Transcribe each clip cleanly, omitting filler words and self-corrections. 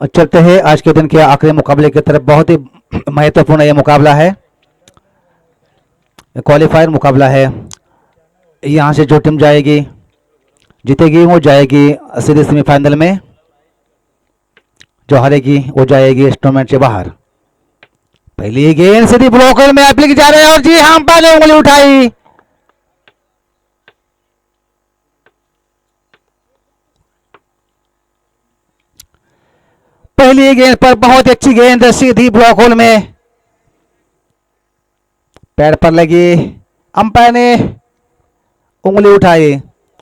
और चलते हैं आज के दिन के आखिरी मुकाबले की तरफ। बहुत ही महत्वपूर्ण यह मुकाबला है, क्वालिफायर मुकाबला है। यहाँ से जो टीम जाएगी, जीतेगी, वो जाएगी सीधे सेमीफाइनल में। जो हारेगी वो जाएगी इस टूर्नामेंट से बाहर। पहली गेंद सीधी ब्लॉकर में एप्लिक जा रहे हैं और जी हाँ, पहले उंगली उठाई। पहली गेंद पर बहुत अच्छी गेंद सीधी ब्लॉक होल में, पैर पर लगी, अंपायर ने उंगली उठाई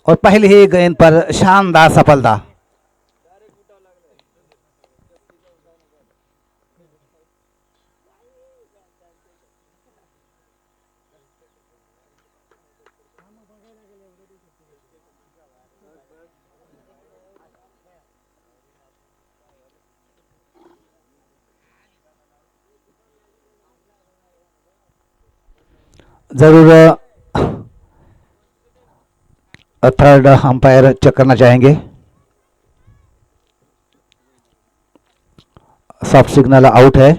और पहली ही गेंद पर शानदार सफलता। जरूर थर्ड अंपायर चेक करना चाहेंगे। सॉफ्ट सिग्नल आउट है।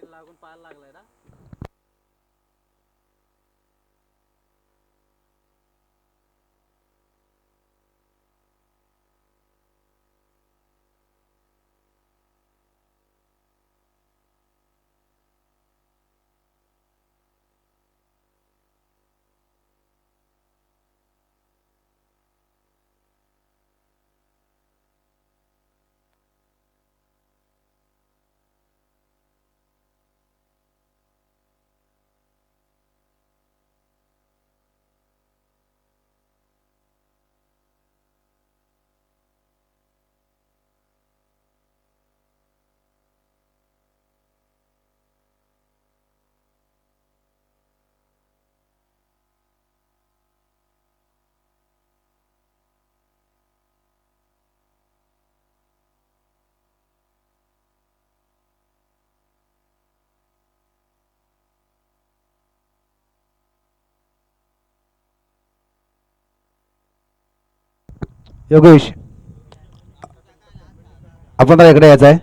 लागून पाहायला लागलाय ना। योगेश, आपण जरा इकडे यायचं आहे।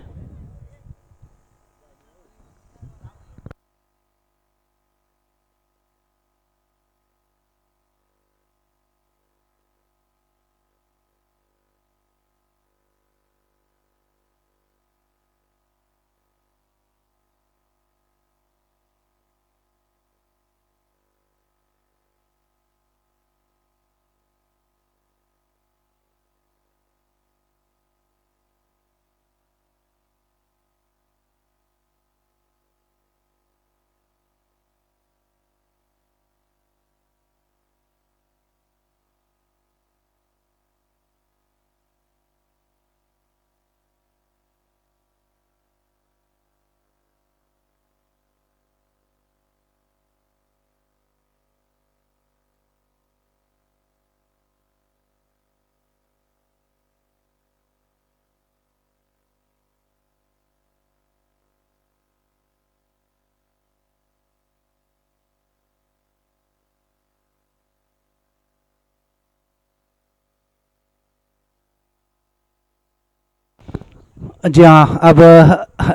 जी हाँ, अब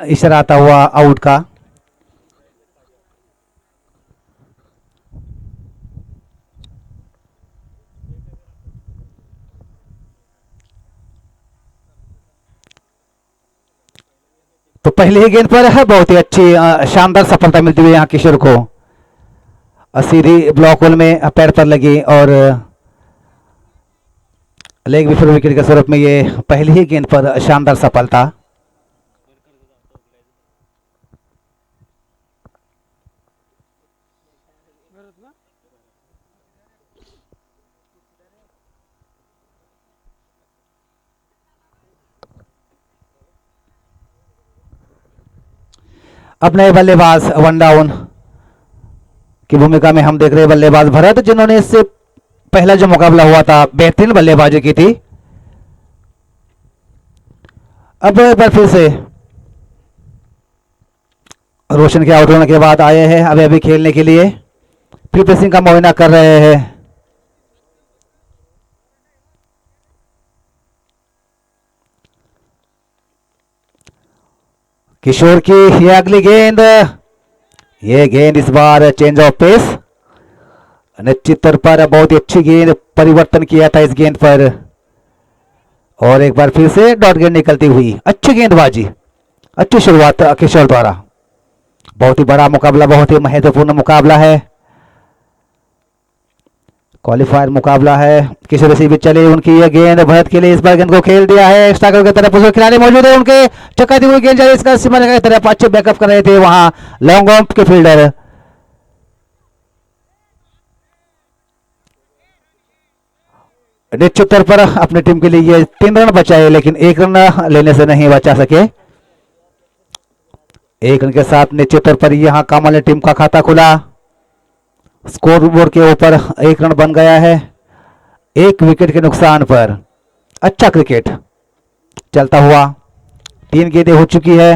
इशारा आता हुआ आउट का। तो पहले ही गेंद पर है बहुत ही अच्छी शानदार सफलता मिलती हुई यहाँ किशोर को। सीधी ब्लॉक होल में पैर पर लगी और लेग बिफोर विकेट के स्वरूप में ये पहली ही गेंद पर शानदार सफलता। अपने बल्लेबाज वन डाउन की भूमिका में हम देख रहे हैं बल्लेबाज भरत, जिन्होंने इससे पहला जो मुकाबला हुआ था बेहतरीन बल्लेबाजी की थी। अब एक बार फिर से रोशन के आउट होने के बाद आए हैं अभी अभी खेलने के लिए, प्रिपरेशन का मुआयना कर रहे हैं। किशोर की ये अगली गेंद, ये गेंद इस बार चेंज ऑफ पेस, निश्चित तौर पर बहुत ही अच्छी गेंद, परिवर्तन किया था इस गेंद पर। और एक बार फिर से डॉट गेंद निकलती हुई, अच्छी गेंदबाजी, अच्छी शुरुआत किशोर द्वारा। बहुत ही बड़ा मुकाबला, बहुत ही महत्वपूर्ण मुकाबला है, क्वालिफायर मुकाबला है। किशोर से भी चले उनकी ये गेंद भरत के लिए, इस बार गेंद को खेल दिया है स्ट्राइकर की तरफ, उसके खिलाड़ी मौजूद है, उनके चक्का दी हुई गेंद जाए इसका सीमा की तरफ, अच्छे बैकअप कर रहे थे वहां लॉन्ग ऑफ के फील्डर। निश्चित तौर पर अपनी टीम के लिए ये 3 रन बचाए, लेकिन 1 रन लेने से नहीं बचा सके। 1 रन के साथ निश्चित तौर पर यहां कामल ने टीम का खाता खुला, स्कोर बोर्ड के ऊपर 1 रन बन गया है 1 विकेट के नुकसान पर। अच्छा क्रिकेट चलता हुआ, 3 गेंदें हो चुकी है,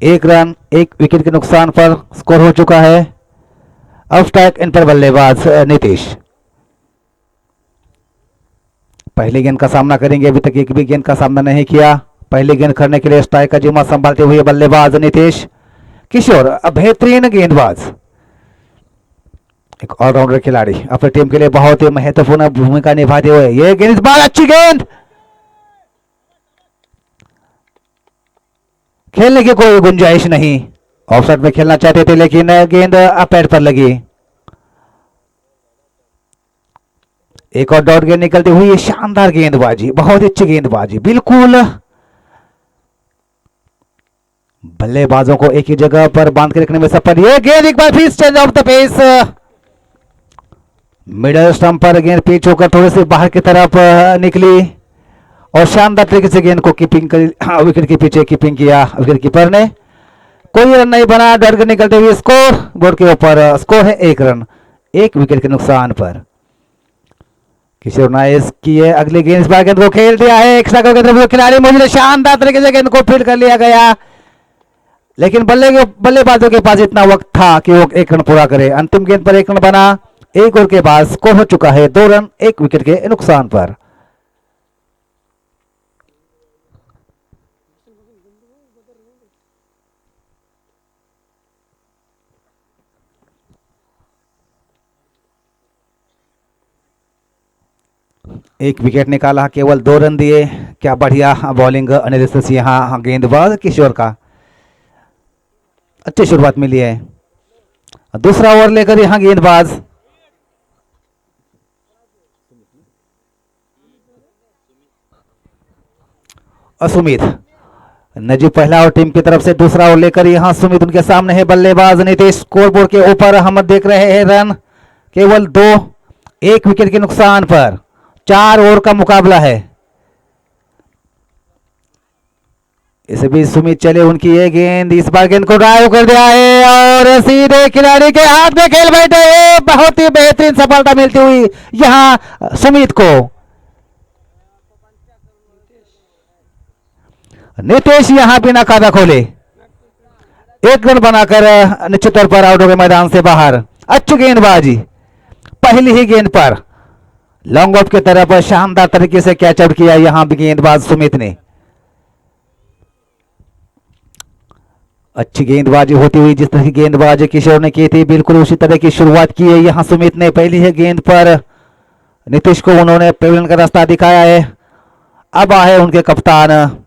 1 रन 1 विकेट के नुकसान पर स्कोर हो चुका है। अब स्ट्राइक इन पर बल्लेबाज नीतीश पहली गेंद का सामना करेंगे, अभी तक एक भी गेंद का सामना नहीं किया। पहली गेंद करने के लिए स्ट्राइक का जिम्मा संभालते हुए बल्लेबाज नीतीश। किशोर बेहतरीन गेंदबाज, एक ऑलराउंडर खिलाड़ी, अपनी टीम के लिए बहुत ही महत्वपूर्ण भूमिका निभाते हुए। ये गेंद इस बार अच्छी गेंद, खेलने की कोई गुंजाइश नहीं, ऑफसाइड में खेलना चाहते थे लेकिन गेंद पैड पर लगी। एक और डॉट गेंद निकलती हुई, शानदार गेंदबाजी, बहुत अच्छी गेंदबाजी, बिल्कुल बल्लेबाजों को एक ही जगह पर बांध के रखने में सफल। ये गेंद एक बार फिर change of the pace, middle stump पर गेंद पिच होकर थोड़े से बाहर की तरफ निकली और शानदार तरीके से गेंद को कीपिंग कर, विकेट के पीछे कीपिंग किया विकेट कीपर ने। कोई रन नहीं बना, डॉट गेंद निकलते हुए स्कोर बोर्ड के ऊपर स्कोर है 1 रन 1 विकेट के नुकसान पर। किशोर नाइस की है अगली गेंद, इस बार गेंद को खेल दिया है एक्स्ट्रा के तरफ, खिलाड़ी मौजूद है, शानदार तरीके से गेंद को फील्ड कर लिया गया, लेकिन बल्लेबाजों के पास इतना वक्त था कि वो 1 रन पूरा करे। अंतिम गेंद पर 1 रन बना, 1 ओवर के बाद स्कोर हो चुका है 2 रन 1 विकेट के नुकसान पर। एक विकेट निकाला, केवल 2 रन दिए, क्या बढ़िया बॉलिंग एनालिसिस यहाँ गेंदबाज किशोर का, अच्छी शुरुआत मिली है। दूसरा ओवर लेकर यहां गेंदबाज सुमित नजीब पहला और टीम की तरफ से दूसरा ओवर लेकर यहां सुमित, उनके सामने है बल्लेबाज नीतीश। स्कोरबोर्ड के ऊपर हम देख रहे हैं रन केवल 2 1 विकेट के नुकसान पर, 4 ओवर का मुकाबला है। इस बीच सुमित चले, उनकी ये गेंद, इस बार गेंद को ड्राइव कर दिया है और सीधे खिलाड़ी के हाथ में खेल बैठे, बहुत ही बेहतरीन सफलता मिलती हुई यहां सुमित को। नीतीश यहां बिना खाता खोले 1 रन बनाकर निश्चित तौर पर आउट हो गए मैदान से बाहर। अच्छी गेंदबाजी, पहली ही गेंद पर लॉन्ग ऑफ की तरफ शानदार तरीके से कैच आउट किया यहां भी गेंदबाज सुमित ने। अच्छी गेंदबाजी होती हुई, जिस तरह की गेंदबाजी किशोर ने की थी बिल्कुल उसी तरह की शुरुआत की है यहां सुमित ने। पहली है गेंद पर नीतीश को उन्होंने पेविलियन का रास्ता दिखाया है। अब आए उनके कप्तान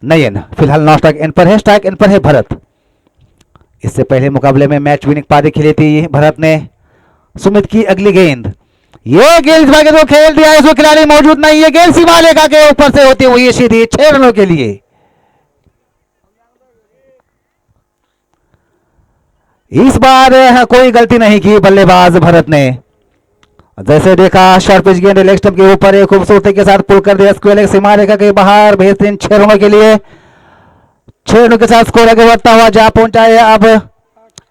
नयन, फिलहाल नॉन स्ट्राइक एंड पर है, स्ट्राइक एंड पर है भरत। इससे पहले मुकाबले में मैच विनिंग पारी खेली थी भरत ने। सुमित की अगली गेंद, ये गेंद को खेल दिया, इसमें खिलाड़ी मौजूद नहीं है, गेंद सीमा रेखा के ऊपर से होती हुई सीधी 6 रनों के लिए। इस बार कोई गलती नहीं की बल्लेबाज भरत ने, जैसे देखा शॉर्ट पिच गेंद लेग स्टंप के ऊपर एक खूबसूरती के साथ पुल कर दिया स्क्वायर लेग सीमा रेखा के बाहर, बेहतरीन 6 रनों के लिए 6 रनों के साथ स्कोर आगे बढ़ता हुआ जा पहुंचा है अब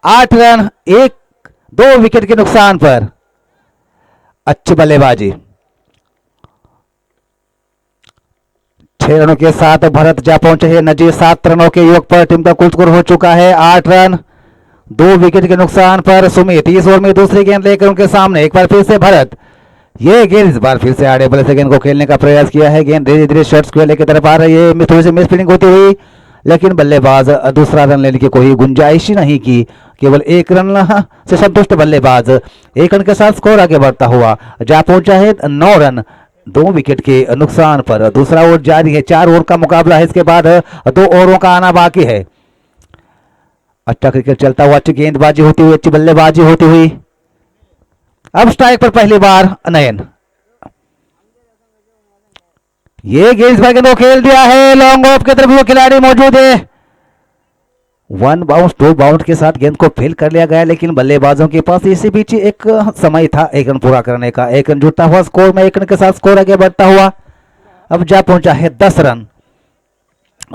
8 रन, 2 विकेट के नुकसान पर। अच्छी बल्लेबाजी। 6 रनों के साथ भरत जा पहुंचे हैं नजीर। 7 रनों के योग पर टीम का कुल स्कोर हो चुका है 8 रन, 2 विकेट के नुकसान पर। सुमित इस ओवर में दूसरी गेंद लेकर उनके सामने एक बार फिर से भरत। ये गेंद इस बार फिर से आड़े बल्ले से गेंद को खेलने का प्रयास किया है। गेंद धीरे धीरे शॉर्ट स्क्वायर की तरफ आ रही है, थोड़ी सी मिस फील्डिंग होती हुई, लेकिन बल्लेबाज दूसरा रन लेने की कोई गुंजाइश ही नहीं की। केवल 1 रन से संतुष्ट बल्लेबाज 1 रन के साथ स्कोर आगे बढ़ता हुआ जा पहुंचा है 9 रन, 2 विकेट के नुकसान पर। दूसरा ओवर जारी है, 4 ओवर का मुकाबला है, इसके बाद 2 ओवरों का आना बाकी है। अच्छा क्रिकेट चलता हुआ, अच्छी गेंदबाजी होती हुई, अच्छी बल्लेबाजी होती हुई। अब स्ट्राइक पर पहली बार नयन। ये गेंद गेंद को खेल दिया है लॉन्ग ऑफ की तरफ, वो खिलाड़ी मौजूद है। 1 बाउंस 2 बाउंस के साथ गेंद को फेल कर लिया गया, लेकिन बल्लेबाजों के पास इसी बीच एक समय था 1 रन पूरा करने का। 1 रन जुटता हुआ स्कोर में 1 रन के साथ स्कोर आगे बढ़ता हुआ अब जा पहुंचा है 10 रन।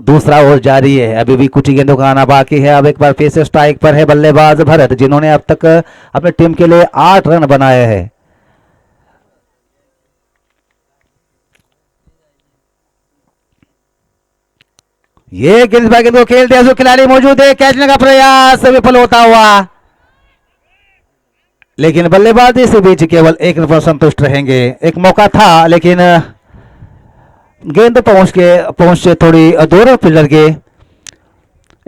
दूसरा ओवर जारी है, अभी भी कुछ गेंदों का आना बाकी है। अब एक बार फिर से स्ट्राइक पर है बल्लेबाज भरत, जिन्होंने अब तक अपनी टीम के लिए 8 रन बनाए हैं। ये गेंद को खेल दिया, जो खिलाड़ी मौजूद है, कैचने का प्रयास विफल होता हुआ, लेकिन बल्लेबाज इस बीच केवल 1 रन पर संतुष्ट रहेंगे। एक मौका था, लेकिन गेंद पहुंचे थोड़ी दूर फील्डर के।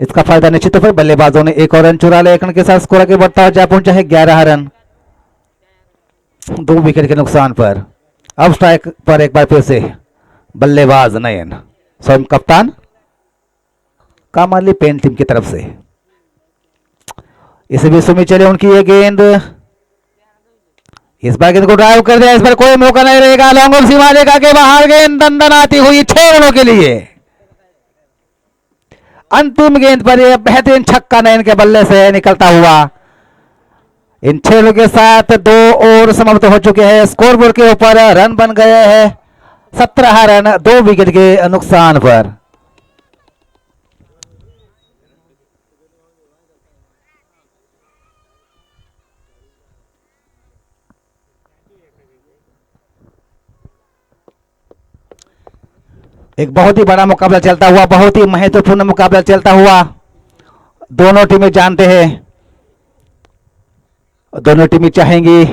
इसका फायदा निश्चित तौर पर बल्लेबाजों ने 1 और रन चुरा लिया। 1 रन के साथ स्कोर आगे बढ़ता हुआ जा पहुंचा है 11 रन, 2 विकेट के नुकसान पर। अब स्ट्राइक पर एक बार फिर से बल्लेबाज नयन, स्वयं कप्तान कामाली पेन टीम की तरफ से। इसे भी सुमी चले उनकी ये गेंद, इस बार गेंद को ड्राइव कर दिया, इस पर कोई मौका नहीं रहेगा। लॉन्ग ऑफ सीमा रेखा के बाहर गेंद दंदन आती हुई 6 रनों के लिए। अंतिम गेंद पर यह बेहतरीन छक्का नयन के बल्ले से निकलता हुआ। इन 6 रनों के साथ 2 ओवर समाप्त हो चुके हैं। स्कोरबोर्ड के ऊपर रन बन गए हैं 17 रन, 2 विकेट के नुकसान पर। एक बहुत ही बड़ा मुकाबला चलता हुआ, बहुत ही महत्वपूर्ण मुकाबला चलता हुआ। दोनों टीमें जानते हैं, दोनों टीमें चाहेंगी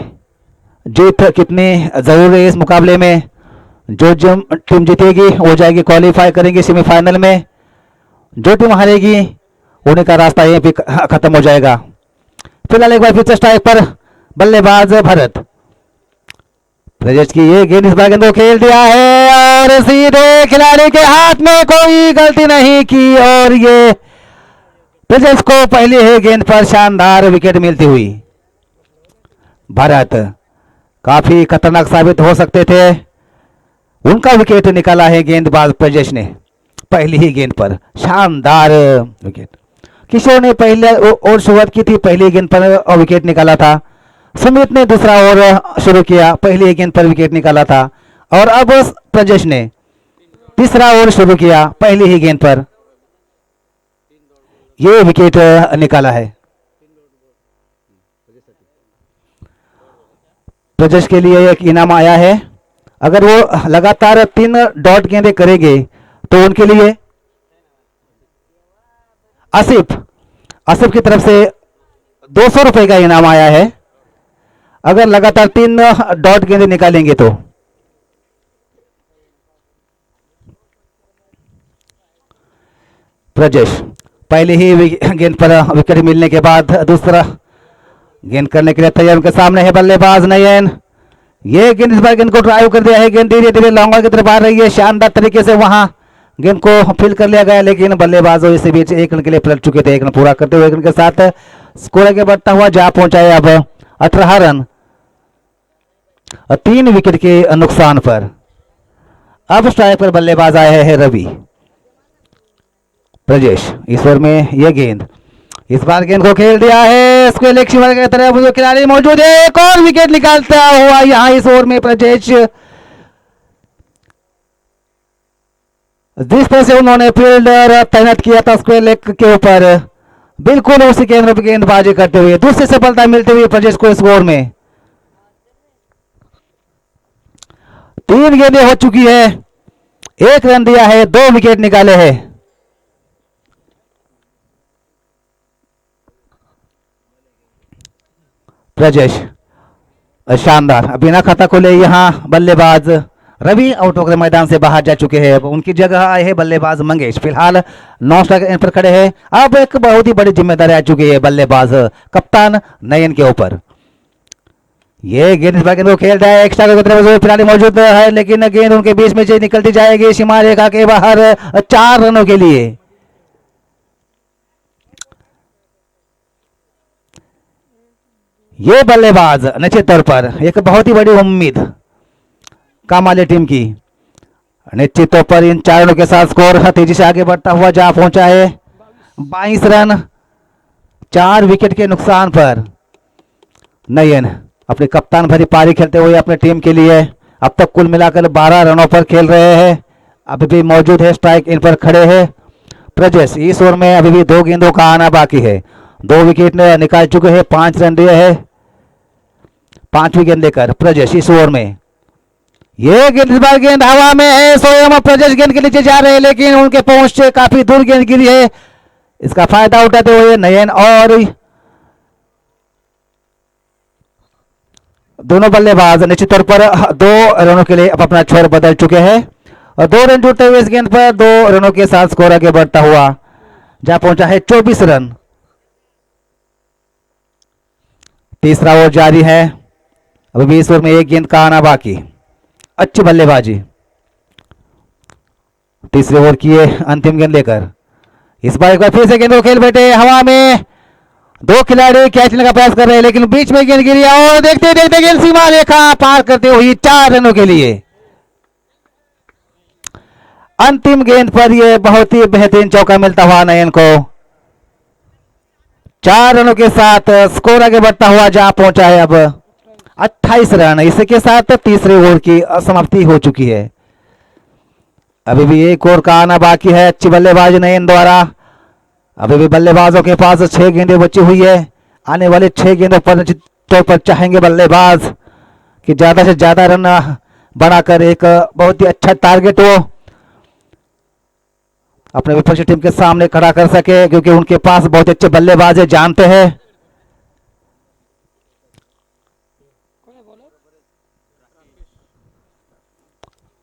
जीत कितनी जरूरी है इस मुकाबले में। जो टीम जीतेगी वो जाएगी, क्वालिफाई करेंगे सेमीफाइनल में। जो टीम हारेगी उन्हीं का रास्ता यहीं पे खत्म हो जाएगा। फिलहाल एक बार फिर से स्ट्राइक पर बल्लेबाज भरत। ब्रजेश की ये गेंद, इस बार गेंद को खेल दिया है और सीधे खिलाड़ी के हाथ में, कोई गलती नहीं की, और ये ब्रजेश को पहली ही गेंद पर शानदार विकेट मिलती हुई। भरत काफी खतरनाक साबित हो सकते थे, उनका विकेट निकाला है गेंदबाज ब्रजेश ने पहली ही गेंद पर। शानदार विकेट। किशोर ने पहले और शुरुआत की थी, पहली गेंद पर विकेट निकाला था। सुमित ने दूसरा ओवर शुरू किया, पहली गेंद पर विकेट निकाला था। और अब ब्रजेश ने तीसरा ओवर शुरू किया, पहली ही गेंद पर यह विकेट निकाला है। ब्रजेश के लिए एक इनाम आया है, अगर वो लगातार 3 डॉट गेंदें करेंगे तो उनके लिए आसिफ की तरफ से 200 रुपए का इनाम आया है, अगर लगातार 3 डॉट गेंदें निकालेंगे तो। ब्रजेश पहले ही गेंद पर विकेट मिलने के बाद दूसरा गेंद करने के लिए तैयार, उनके सामने है बल्लेबाज नयन। ये गेंद इस बार गेंद को ड्राइव कर दिया है, गेंद धीरे धीरे लॉन्ग की तरफ आ रही है। शानदार तरीके से वहां गेंद को फील कर लिया गया, लेकिन बल्लेबाजों इसी बीच 1 रन के लिए पलट चुके थे। 1 रन पूरा करते हुए 1 रन के साथ स्कोर आगे बढ़ता हुआ जा पहुंचा है अब 18 रन, 3 विकेट के नुकसान पर। अब स्ट्राइक पर बल्लेबाज आए हैं रवि। ब्रजेश इस ओवर में यह गेंद, इस बार गेंद को खेल दिया है स्क्वायर लेग सीमा की तरफ, जो खिलाड़ी मौजूद है, एक और विकेट निकालता हुआ यहां इस ओवर में ब्रजेश। जिस तरह से उन्होंने फील्डर तैनात किया था स्क्वायर लेग के ऊपर, बिल्कुल उसी केंद्र पर गेंदबाजी करते हुए दूसरी सफलता मिलती हुई प्रजेश को स्कोर में। 3 गेंदें हो चुकी है, 1 रन दिया है, 2 विकेट निकाले हैं। प्रजेश शानदार, बिना खाता खोले यहां बल्लेबाज रवि आउट होकर मैदान से बाहर जा चुके हैं। उनकी जगह आए हैं बल्लेबाज मंगेश, फिलहाल 9 स्ट्राइक पर खड़े हैं। अब एक बहुत ही बड़ी जिम्मेदारी आ चुकी है बल्लेबाज कप्तान नयन के ऊपर। ये गेंद इस बार को खेल रहा है, एक्स्ट्रा की तरफ खिलाड़ी मौजूद है, लेकिन गेंद उनके बीच में से निकलती जाएगी सीमा रेखा के बाहर 4 रनों के लिए। ये बल्लेबाज निश्चित तौर पर एक बहुत ही बड़ी उम्मीद कामाली टीम की। निश्चित तौर पर इन 4 रनों के साथ स्कोर तेजी से आगे बढ़ता हुआ जा पहुंचा है 22 रन, 4 विकेट के नुकसान पर नयन अपने कप्तान भरी पारी खेलते हुए अपने टीम के लिए अब तक कुल मिलाकर 12 रनों पर खेल रहे हैं। अभी भी मौजूद है, स्ट्राइक इन पर खड़े हैं प्रजेश। इस ओवर में अभी भी 2 गेंदों का आना बाकी है, 2 विकेट निकाल चुके हैं, 5 रन दिए हैं 5वीं गेंद लेकर प्रजेश इस ओवर में। ये गेंद इस बार गेंद हवा में है, स्वयं प्रजेश गेंद के नीचे जा रहे हैं, लेकिन उनके पहुंच से काफी दूर गेंद गिरी है। इसका फायदा उठाते हुए नयन और दोनों बल्लेबाज निश्चित तौर पर 2 रनों के लिए अब अपना छोर बदल चुके हैं और 2 रन जुड़ते हुए इस गेंद पर 2 रनों के साथ स्कोर आगे बढ़ता हुआ जा पहुंचा है 24 रन। तीसरा ओवर जारी है, अभी 20 ओवर में 1 गेंद का आना बाकी। अच्छी बल्लेबाजी तीसरे ओवर की अंतिम गेंद लेकर इस बार एक बार फिर से गेंद को खेल बैठे हवा में। 2 खिलाड़ी कैच लेने का प्रयास कर रहे हैं, लेकिन बीच में गेंद गिरी और देखते देखते गेंद सीमा रेखा पार करते हुए 4 रनों के लिए। अंतिम गेंद पर यह बहुत ही बेहतरीन चौका मिलता हुआ नयन को। 4 रनों के साथ स्कोर आगे बढ़ता हुआ जा पहुंचा है अब 28 रन। इसके साथ तीसरे ओवर की समाप्ति हो चुकी है। अभी भी 1 ओवर का आना बाकी है। अच्छी बल्लेबाजी नयन द्वारा। अभी भी बल्लेबाजों के पास 6 गेंदें बची हुई है। आने वाले 6 गेंदों पर निश्चित तौर पर चाहेंगे बल्लेबाज कि ज्यादा से ज्यादा रन बनाकर एक बहुत ही अच्छा टारगेट हो अपने विपक्षी टीम के सामने खड़ा कर सके, क्योंकि उनके पास बहुत अच्छे बल्लेबाज है, जानते हैं।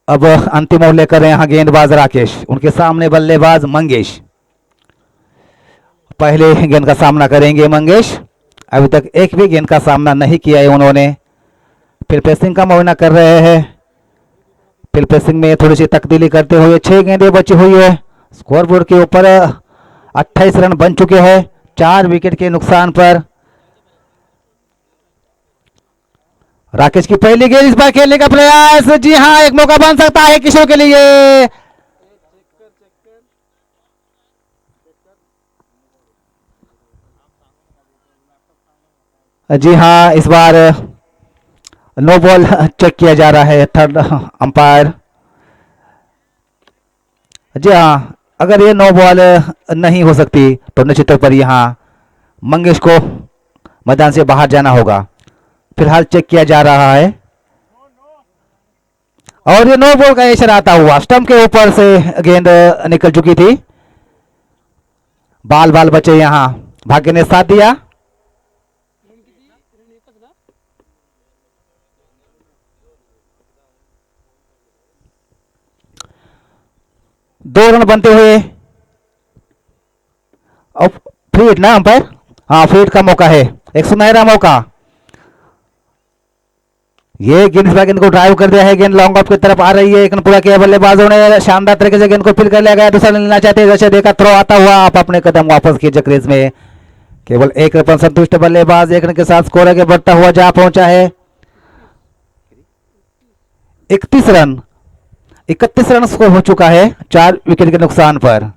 अब अंतिम ओवर लेकर यहां गेंदबाज राकेश, उनके सामने बल्लेबाज मंगेश। पहले गेंद का सामना करेंगे मंगेश। अभी तक एक भी गेंद का सामना नहीं किया है उन्होंने। फिर पेसिंग का मुआयना कर रहे हैं। फिर पेसिंग में थोड़ी सी तब्दीली करते हुए 6 गेंदें बची हुई है। स्कोर बोर्ड के ऊपर 28 रन बन चुके हैं 4 विकेट के नुकसान पर। राकेश की पहली गेंद इस बार खेलने का प्रयास, जी हां, एक मौका बन सकता है किशोर के लिए। जी हां, इस बार नो बॉल चेक किया जा रहा है थर्ड अंपायर। जी हां, अगर ये नो बॉल नहीं हो सकती तो निश्चित तौर पर यहां मंगेश को मैदान से बाहर जाना होगा। फिलहाल चेक किया जा रहा है और ये नो बॉल का इशारा आता हुआ स्टंप के ऊपर से गेंद निकल चुकी थी। बाल बाल बचे यहां, भाग्य ने साथ दिया। दो रन बनते हुए और फ्री हिट ना अंपायर, हाँ फ्री हिट का मौका है, एक सुनहरा मौका। ये गेंद गेंद को ड्राइव कर दिया है, गेंद लॉन्ग ऑफ की तरफ आ रही है, लेकिन पूरा किया बल्लेबाजों ने शानदार तरीके से गेंद को फिर कर लिया गया। दूसरा लेना चाहते हैं, जैसे देखा थ्रो आता हुआ आप अपने कदम वापस कीजिए क्रीज में। केवल 1 रन पर संतुष्ट बल्लेबाज 1 रन के साथ स्कोर आगे बढ़ता हुआ जा पहुंचा है 31 रन। 31 रन स्कोर हो चुका है 4 विकेट के नुकसान पर।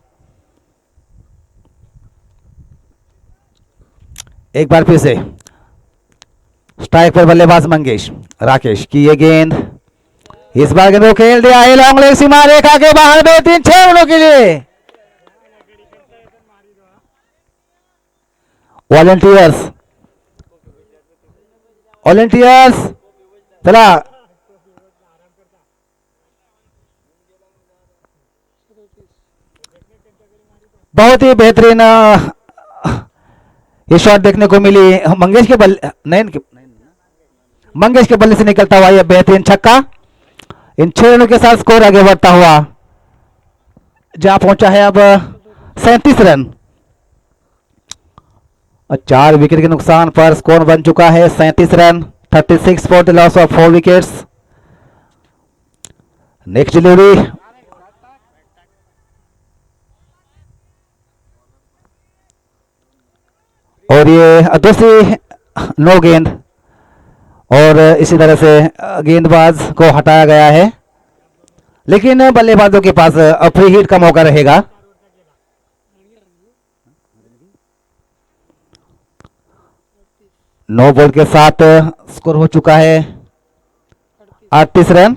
एक बार फिर से स्ट्राइक पर बल्लेबाज मंगेश। राकेश की ये गेंद इस बार गेंद को खेल दिया है लॉन्ग लेग सीमा रेखा के बाहर में 3-6 रनों के लिए। वॉलंटियर्स वॉलंटियर्स चला बहुत ही बेहतरीन ये शॉट देखने को मिली मंगेश के बल्ले नहीं मंगेश के बल्ले से निकलता हुआ यह बेहतरीन छक्का। इन 6 रनों के साथ स्कोर आगे बढ़ता हुआ जहां पहुंचा है अब 37 रन और 4 विकेट के नुकसान पर स्कोर बन चुका है 37 run 36 for the loss of 4 wickets. Next delivery और ये दूसरी नो गेंद और इसी तरह से गेंदबाज को हटाया गया है लेकिन बल्लेबाजों के पास फ्री हिट का मौका रहेगा। नो बॉल के साथ स्कोर हो चुका है 38 रन।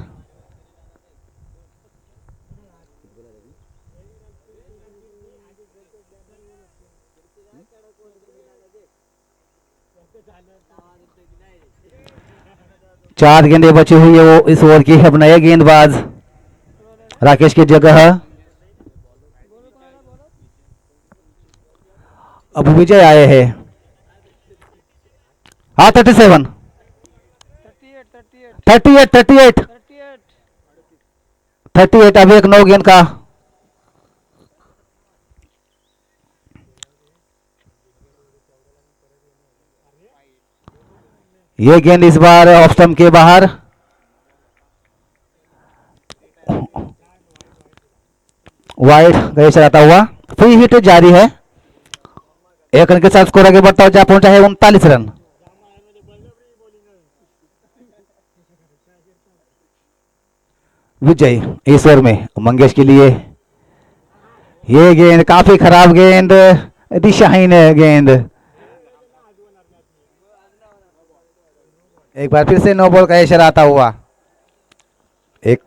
चार गेंदें बची हुई है वो इस ओवर की। अब नए गेंदबाज राकेश की जगह अब विजय आए हैं। 37 38 अब एक 9 गेंद का ये गेंद इस बार ऑफ स्टंप के बाहर वाइड गए चलाता हुआ फ्री हिट जारी है। 1 रन के साथ स्कोर आगे बढ़ता हुआ जहां पहुंचा है 39 रन। विजय इस ओवर में मंगेश के लिए ये गेंद काफी खराब गेंद दिशाहीन गेंद। एक बार फिर से नो बॉल का इशारा आता हुआ एक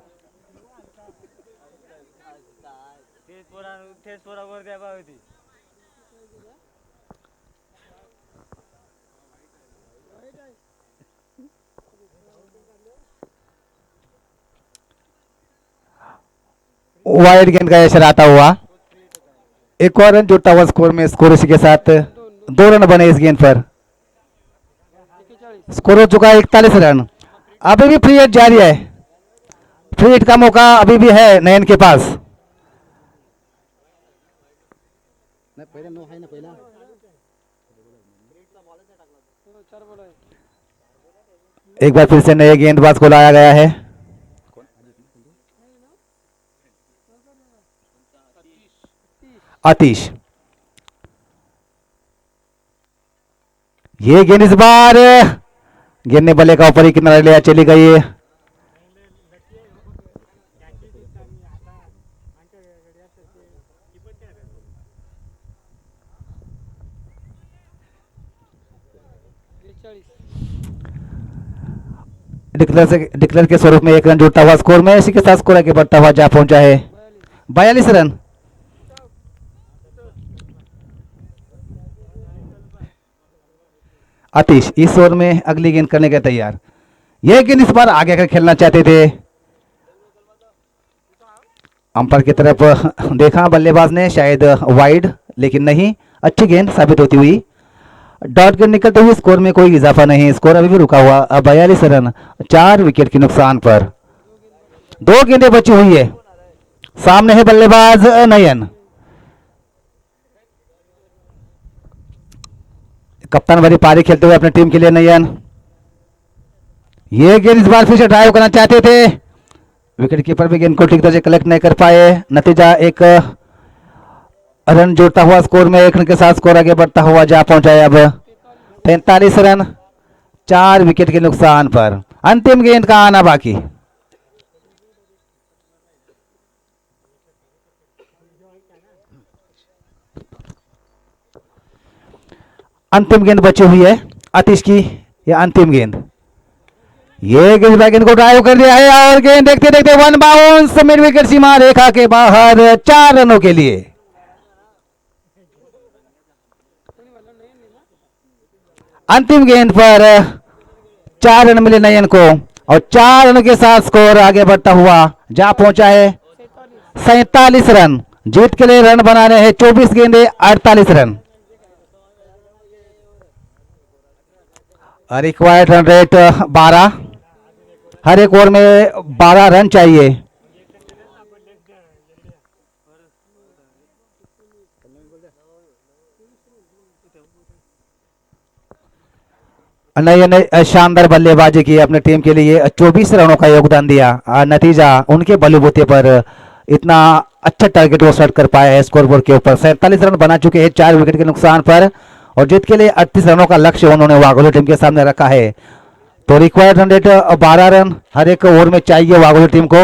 वाइड गेंद का इशारा आता हुआ एक और रन जुड़ता हुआ स्कोर में। स्कोर इसी के साथ 2 रन बने इस गेंद पर। स्कोर हो चुका है 41 रन। अभी भी फ्री हिट जारी है। फ्री हिट का मौका अभी भी है नयन के पास। एक बार फिर से नए गेंदबाज को लाया गया है। आतिश ये गेंद इस बार गेंद ने बल्ले का ऊपर ही किनारे ले चली गई है। डिक्लेयर के स्वरूप में 1 रन जुड़ता हुआ स्कोर में। इसी के साथ स्कोर आगे बढ़ता हुआ जहां पहुंचा है 42 रन। आतिश इस ओवर में अगली गेंद करने के तैयार। यह गेंद इस बार आगे कर खेलना चाहते थे। अंपायर की तरफ देखा बल्लेबाज ने शायद वाइड लेकिन नहीं अच्छी गेंद साबित होती हुई। डॉट गेंद निकलते हुए स्कोर में कोई इजाफा नहीं। स्कोर अभी भी रुका हुआ 42 रन 4 विकेट के नुकसान पर। 2 गेंदें बची हुई है। सामने है बल्लेबाज नयन। कप्तान भरी पारी खेलते हुए अपनी टीम के लिए नयन। ये गेंद इस बार फिर से ड्राइव करना चाहते थे। विकेट कीपर भी गेंद को ठीक तरह से कलेक्ट नहीं कर पाए। नतीजा 1 रन जोड़ता हुआ स्कोर में 1 रन के साथ स्कोर आगे बढ़ता हुआ जहां पहुंचा है अब 43 रन 4 विकेट के नुकसान पर। अंतिम गेंद का आना बाकी। अंतिम गेंद बची हुई है आतिश की। यह अंतिम गेंद। ये गेंद को ड्राइव कर दिया है और गेंद देखते देखते वन बाउंस मिड विकेट सीमा रेखा के बाहर 4 रनों के लिए। अंतिम गेंद पर 4 रन मिले नयन को और 4 रन के साथ स्कोर आगे बढ़ता हुआ जहां पहुंचा है 47 रन। जीत के लिए रन बनाने हैं 24 गेंदे 48 रन। Required run rate 12। हर एक ओवर में 12 रन चाहिए। नयन ने शानदार बल्लेबाजी की, अपने टीम के लिए 24 रनों का योगदान दिया। नतीजा उनके बलबूते पर इतना अच्छा टारगेट वो सेट कर पाया है स्कोरबोर्ड के ऊपर। 47 रन बना चुके हैं 4 विकेट के नुकसान पर और जीत के लिए 38 रनों का लक्ष्य उन्होंने वाघोली टीम के सामने रखा है। तो रिक्वायर्ड रन रेट 12 रन हर एक ओवर में चाहिए वाघोली टीम को।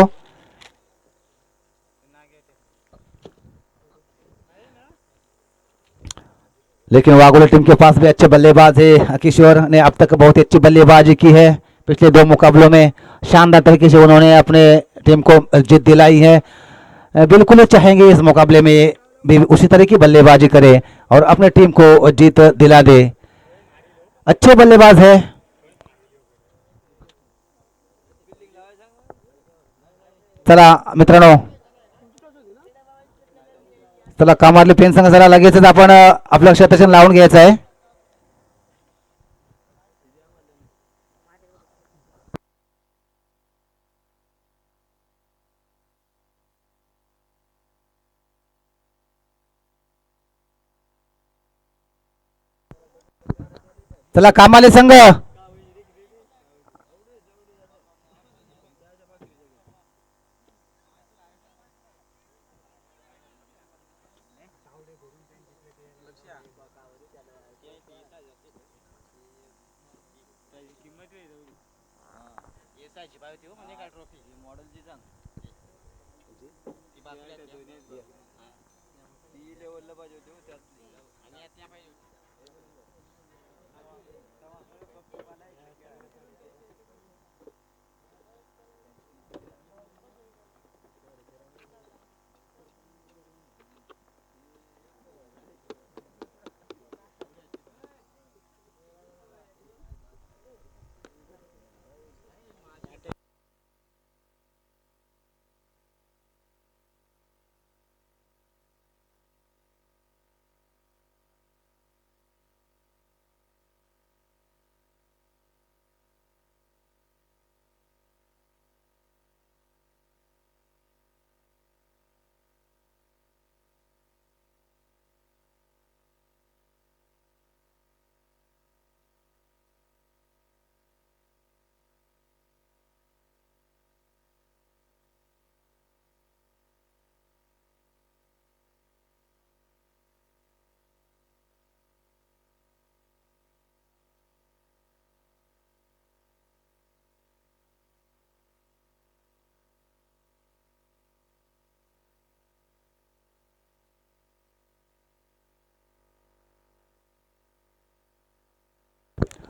लेकिन वाघोली टीम के पास भी अच्छे बल्लेबाज है। किशोर ने अब तक बहुत ही अच्छी बल्लेबाजी की है। पिछले 2 मुकाबलों में शानदार तरीके से उन्होंने अपने टीम को जीत दिलाई है। बिल्कुल चाहेंगे इस मुकाबले में भी उसी तरह की बल्लेबाजी करे और अपने टीम को जीत दिला दे। अच्छे बल्लेबाज है। चला मित्रांनो, चला कामातले पेन संघ जरा लगेचच आपण आपलं क्षेत्रक्षण लावून घ्यायचं आहे। चला कामाले संघ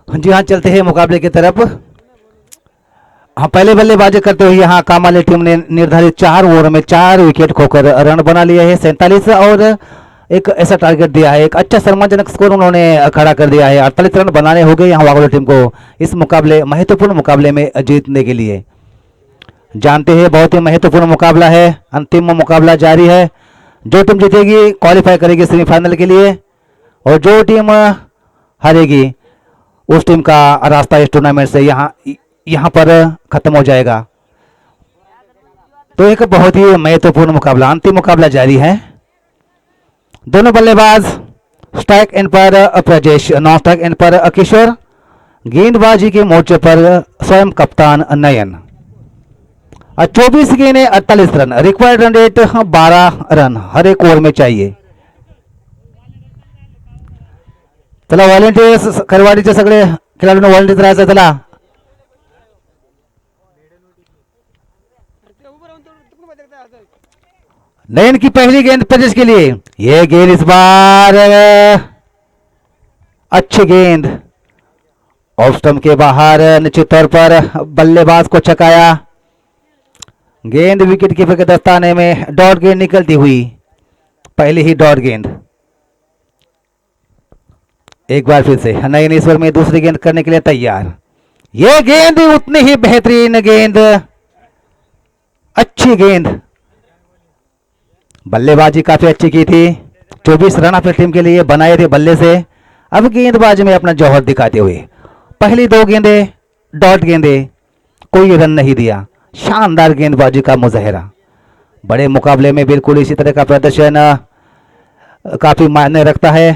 जी हाँ, चलते हैं मुकाबले की तरफ। हाँ, पहले बल्लेबाजी करते हुए यहाँ कामाले टीम ने निर्धारित 4 ओवर में 4 विकेट खोकर रन बना लिए है 47 और एक ऐसा टारगेट दिया है। एक अच्छा सम्मानजनक स्कोर उन्होंने खड़ा कर दिया है। 48 रन बनाने हो गए यहाँ वाघोली टीम को इस मुकाबले महत्वपूर्ण मुकाबले में जीतने के लिए। जानते हैं बहुत ही महत्वपूर्ण मुकाबला है। अंतिम मुकाबला जारी है। जो टीम जीतेगी क्वालिफाई करेगी सेमीफाइनल के लिए और जो टीम हारेगी उस टीम का रास्ता इस टूर्नामेंट से यहाँ पर खत्म हो जाएगा। तो एक बहुत ही महत्वपूर्ण मुकाबला, अंतिम मुकाबला जारी है। दोनों बल्लेबाज स्ट्राइक एंड पर प्रजेश, नॉन स्ट्राइक एंड पर किशोर, गेंदबाजी के मोर्चे पर स्वयं कप्तान नयन। 24 गेंदें 48 run, required run rate 12 run हर एक ओवर में चाहिए। चला व्हॉलेंटियर्स करवाडीचे सगळे खिलाडूंना व्हॉलेंटियर्स राहायचं। चला नयन की पहली गेंद प्रदेश के लिए। यह गेंद इस बार अच्छी गेंद ऑफ स्टंप के बाहर निश्चित तौर पर बल्लेबाज को चकाया। गेंद विकेट कीपर के दस्ताने में डॉट गेंद निकलती हुई, पहली ही डॉट गेंद। एक बार फिर से नयन ईश्वर में दूसरी गेंद करने के लिए तैयार। यह गेंद उतनी ही बेहतरीन गेंद, अच्छी गेंद, बल्लेबाजी काफी अच्छी की थी। 24 रन अपनी टीम के लिए बनाए थे बल्ले से। अब गेंदबाजी में अपना जौहर दिखाते हुए पहली दो गेंदें डॉट गेंदें, कोई रन नहीं दिया। शानदार गेंदबाजी का मुजाहरा। बड़े मुकाबले में बिल्कुल इसी तरह का प्रदर्शन काफी मायने रखता है।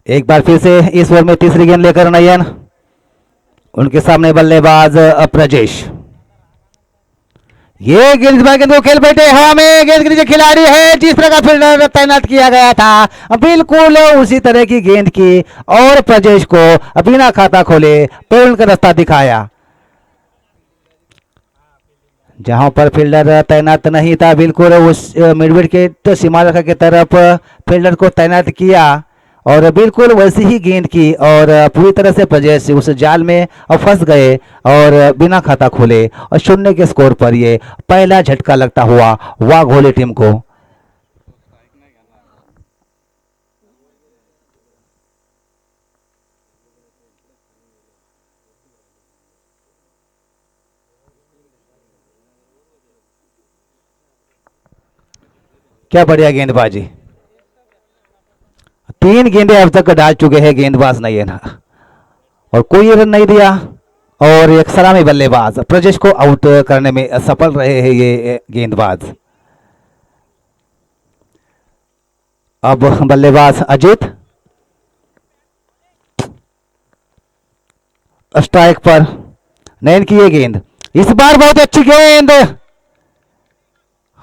एक बार फिर से इस ओवर में तीसरी गेंद लेकर नयन, उनके सामने बल्लेबाज प्रजेश। ये गेंद को खेल बैठे हवा में, गेंद के नीचे खिलाड़ी है। जिस तरह का फील्डर तैनात किया गया था बिल्कुल उसी तरह की गेंद की और प्रजेश को बिना खाता खोले पेड़ का रास्ता दिखाया। जहां पर फील्डर तैनात नहीं था बिल्कुल उस मिड विकेट सीमा रेखा की तरफ फील्डर को तैनात किया और बिल्कुल वैसी ही गेंद की और पूरी तरह से प्रजेश उस जाल में फंस गए और बिना खाता खोले और 0 के स्कोर पर ये पहला झटका लगता हुआ वाघोली टीम को। क्या बढ़िया गेंदबाजी, 3 गेंदें अब तक डाल चुके हैं गेंदबाज नयन और कोई रन नहीं दिया और एक सलामी बल्लेबाज प्रजेश को आउट करने में सफल रहे हैं ये गेंदबाज। अब बल्लेबाज अजीत स्ट्राइक पर, नयन की ये गेंद, इस बार बहुत अच्छी गेंद।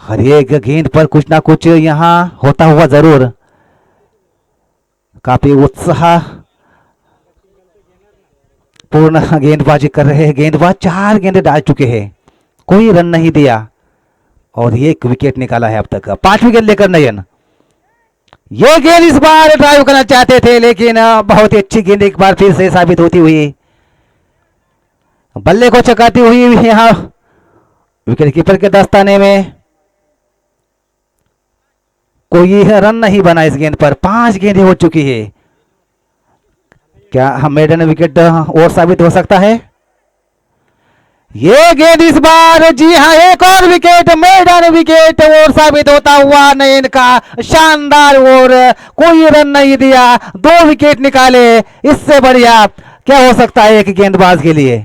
हर एक गेंद पर कुछ ना कुछ यहां होता हुआ जरूर। काफी उत्साह पूर्ण गेंदबाजी कर रहे हैं गेंदबाज। 4 गेंदें डाल चुके हैं, कोई रन नहीं दिया और 1 विकेट निकाला है अब तक। 5वीं गेंद लेकर नयन, ये गेंद इस बार ड्राइव करना चाहते थे लेकिन बहुत ही अच्छी गेंद एक बार फिर से साबित होती हुई, बल्ले को चकाती हुई यहां विकेट कीपर के दस्ताने में। कोई रन नहीं बना इस गेंद पर। 5 गेंदें हो चुकी है। क्या हम मेडन विकेट और साबित हो सकता है? ये गेंद इस बार, जी हां, एक और विकेट, मेडन विकेट और साबित होता हुआ नयन का शानदार और कोई रन नहीं दिया, 2 विकेट निकाले। इससे बढ़िया क्या हो सकता है एक गेंदबाज के लिए।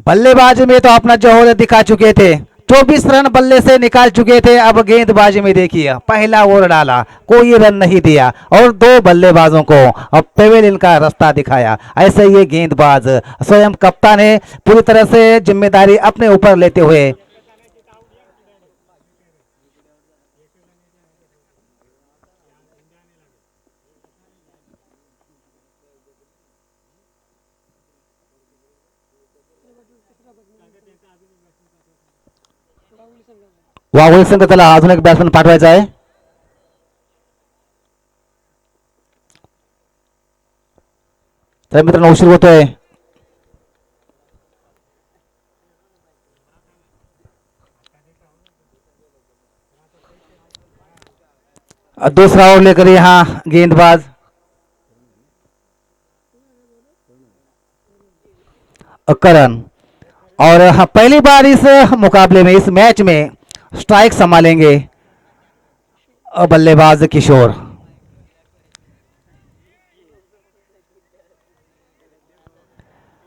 बल्लेबाजी में तो अपना जौहर दिखा चुके थे, 24 रन बल्ले से निकाल चुके थे। अब गेंदबाजी में देखिए, पहला ओवर डाला, कोई रन नहीं दिया और 2 बल्लेबाजों को अब पेवेलियन का रास्ता दिखाया। ऐसे ये गेंदबाज स्वयं कप्तान है, पूरी तरह से जिम्मेदारी अपने ऊपर लेते हुए वाघोली संघ त्याला अजून एक बॅट्समन पाठवायचा आहे। तर मित्रांनो उशीर होतोय। दूसरा ओवर लेकर यहां गेंदबाज करण और पहली बार इस मुकाबले में, इस मैच में स्ट्राइक संभालेंगे बल्लेबाज किशोर।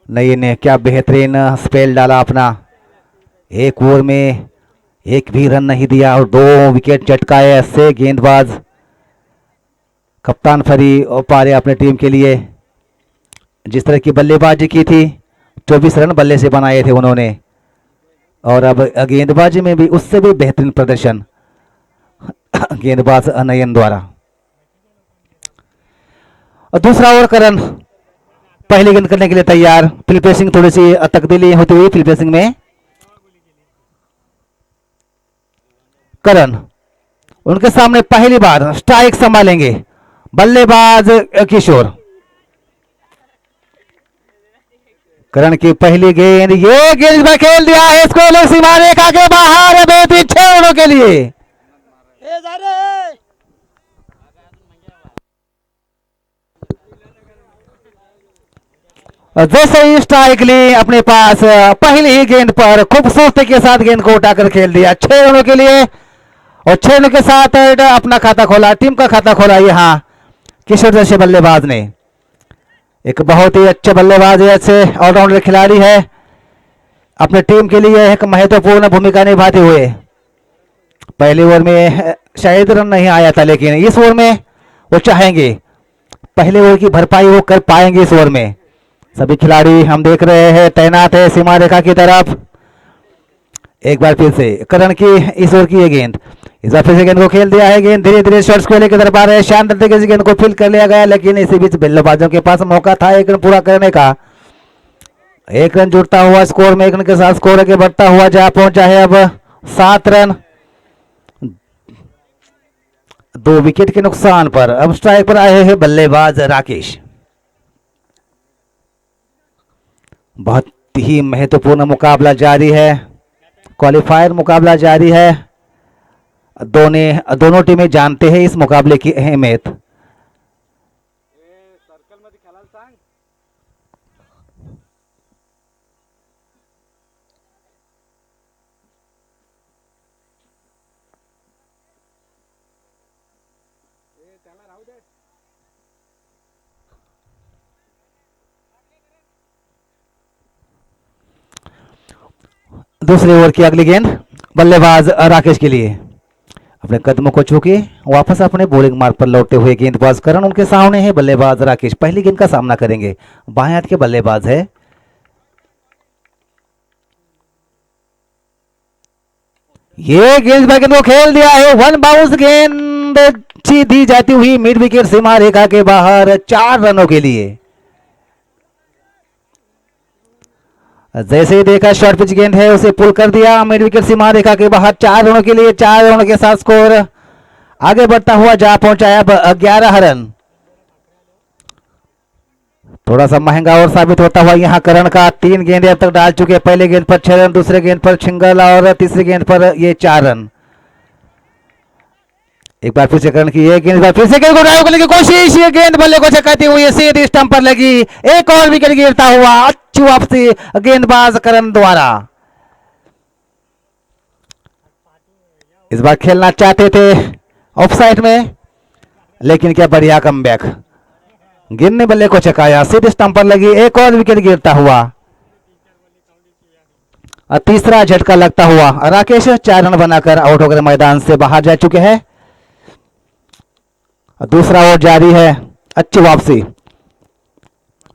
नयन ने क्या बेहतरीन स्पेल डाला अपना। 1 ओवर में 1 भी रन नहीं दिया और 2 विकेट चटकाए। ऐसे गेंदबाज कप्तान फरी और पारे अपने टीम के लिए जिस तरह की बल्लेबाजी की थी, 24 रन बल्ले से बनाए थे उन्होंने और अब गेंदबाजी में भी उससे भी बेहतरीन प्रदर्शन गेंदबाज नयन द्वारा। और दूसरा ओवर करण, पहली गेंद करने के लिए तैयार। फील्ड प्रेसिंग थोड़ी सी तब्दीली होती हुई फील्ड प्रेसिंग में। करण उनके सामने पहली बार स्ट्राइक संभालेंगे बल्लेबाज किशोर। करण की पहली गेंद, ये गेंद में खेल दिया है इसको सीमा रेखा के बाहर, बेहतरीन 6 रनों के लिए। जैसे ही स्ट्राइक ली अपने पास पहली ही गेंद पर खूबसूरती के साथ गेंद को उठाकर खेल दिया 6 रनों के लिए। और 6 रनों के साथ अपना खाता खोला, टीम का खाता खोला यहाँ किशोर जैसे बल्लेबाज ने। एक बहुत ही अच्छे बल्लेबाज है, अच्छे ऑलराउंडर खिलाड़ी है, अपने टीम के लिए एक महत्वपूर्ण भूमिका निभाते हुए। पहले ओवर में शायद रन नहीं आया था, लेकिन इस ओवर में वो चाहेंगे पहले ओवर की भरपाई वो कर पाएंगे इस ओवर में। सभी खिलाड़ी हम देख रहे हैं तैनात है सीमा रेखा की तरफ। एक बार फिर से करण की इस ओवर की ये गेंद, इस बार फिर से गेंद को खेल दिया है। गेंद धीरे धीरे शॉर्ट्स को लेकर तरफ आ रहे हैं, शानदार तरीके से गेंद को फील्ड कर लिया गया, लेकिन इसी बीच बल्लेबाजों के पास मौका था एक रन पूरा करने का। एक रन जुड़ता हुआ स्कोर में, एक रन के साथ स्कोर आगे बढ़ता हुआ जहां पहुंचा है अब 7 रन। 2 विकेट के नुकसान पर अब स्ट्राइक पर आए हैं बल्लेबाज राकेश। बहुत ही महत्वपूर्ण मुकाबला जारी है, क्वालिफायर मुकाबला जारी है। दोनों टीमें जानते हैं इस मुकाबले की अहमियत। दूसरे ओवर की अगली गेंद बल्लेबाज राकेश के लिए। अपने कदमों को छूके वापस अपने बॉलिंग मार्ग पर लौटते हुए गेंदबाज करण उनके सामने है बल्लेबाज राकेश। पहली गेंद का सामना करेंगे, बाएं हाथ के बल्लेबाज है। ये गेंद को खेल दिया है, 1 बाउंस गेंद दी जाती हुई मिड विकेट सीमा रेखा के बाहर 4 रनों के लिए। जैसे ही देखा शॉर्ट पिच गेंद है उसे पुल कर दिया मिड विकेट सीमा रेखा के बाहर 4 रनों के लिए। 4 रनों के साथ स्कोर आगे बढ़ता हुआ जा पहुंचा अब 11 रन। थोड़ा सा महंगा और साबित होता हुआ यहां करण का। 3 गेंदें अब तक डाल चुके, पहले गेंद पर 6 रन, दूसरे गेंद पर सिंगल और तीसरी गेंद पर ये 4 रन। एक बार फिर से करण की ये गेंद, फिर से गेंद को ड्राइव करने की कोशिश, ये गेंद बल्ले को चकाती हुई सीधी स्टंप पर लगी। एक और विकेट गिरता हुआ, अच्छी वापसी गेंदबाज करण द्वारा। इस बार खेलना चाहते थे ऑफसाइड में, लेकिन क्या बढ़िया कमबैक। गेंद ने बल्ले को चकाया, सीधे स्टंप पर लगी, एक और विकेट गिरता हुआ। तीसरा झटका लगता हुआ राकेश 4 रन बनाकर आउट होकर मैदान से बाहर जा चुके हैं। दूसरा ओवर जारी है, अच्छी वापसी।